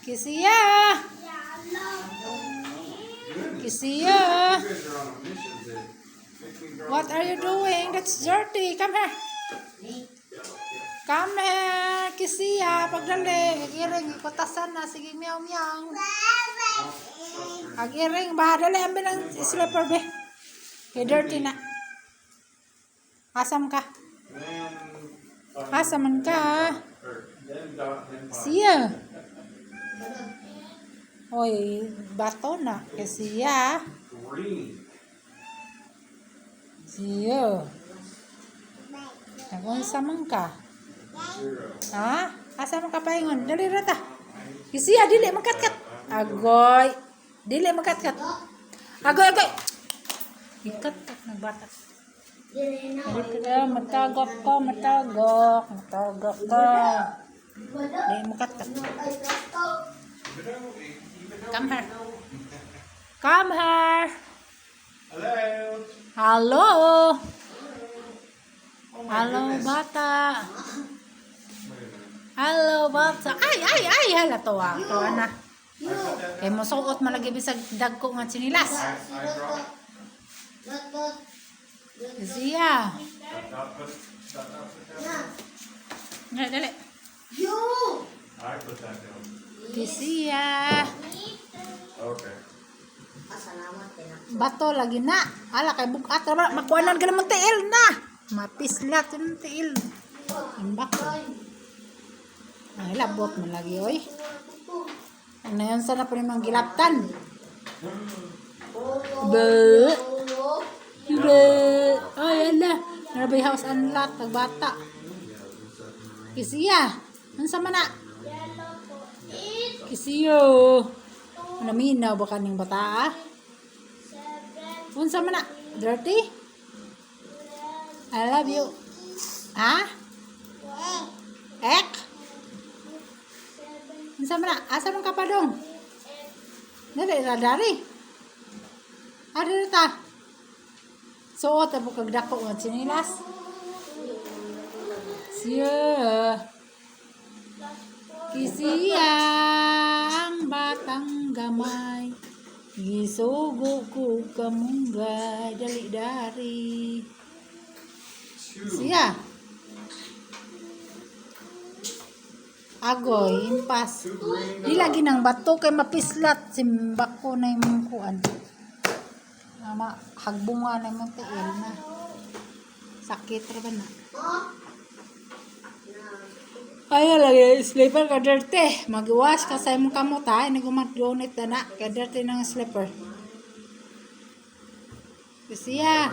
Kisia! Kisia! What are you doing? That's dirty. Come here. Come here, Kisia. Pagdali. Ag-iring. Ikutasan na. Sige, meow meow. Ag-iring. Dali. Ambil ang slipper, be. Okay, dirty na. Asam ka. Asaman ka. Kisia. Oy, bato na. Kisia. Kisia. Nagunsa man ka. Ha? Asa man ka paingon? Dali rata. Kisia, dili magkatkat. Agoy. Dili magkatkat. Agoy. Ikatkat ng bata. Matagok ko. Matagok ka. Dili magkatkat. Come here. Come here. Hello. Hello, bata. Hello, bata. Ay, hala tuwa. Tuwa na. Kaya mo suot malagi bisag dagko nga sinilas. Siya. Dali. Kisia. Okay. Bato lagi na. Ala kay bukat ra makuanan ka naman tiil na. Mapislat yung tiil. Imbak. Ay labot man lagi oy. Ano yan sana pa nimang gilaptan. Be. Ay ala. Narabay house unlock nagbata. Kisia. Unsa man na? Kisiyo. Naminaw ba kaning bata? Unsa man na? Dirty? I love you. Ha? Ek? Unsa man na? Asa man ka pa dong? Dari. Ada ta. Suot ako kag dako nga sinilas. Siya. Kisia ang batang gamay. Gisugo ko kamunggay dali dari. Siya. Agoy, impas. Di lagi ng bato kay mapislat simbak ko na yung kuan. Ama hagbunga na yung tiil na. Sakit ra ba na? Ay, lagi slipper ka dirty. Mag-wash ka sa imong kamot ha. Ini gumat-gunit na ka dirty ng slipper. Kisia.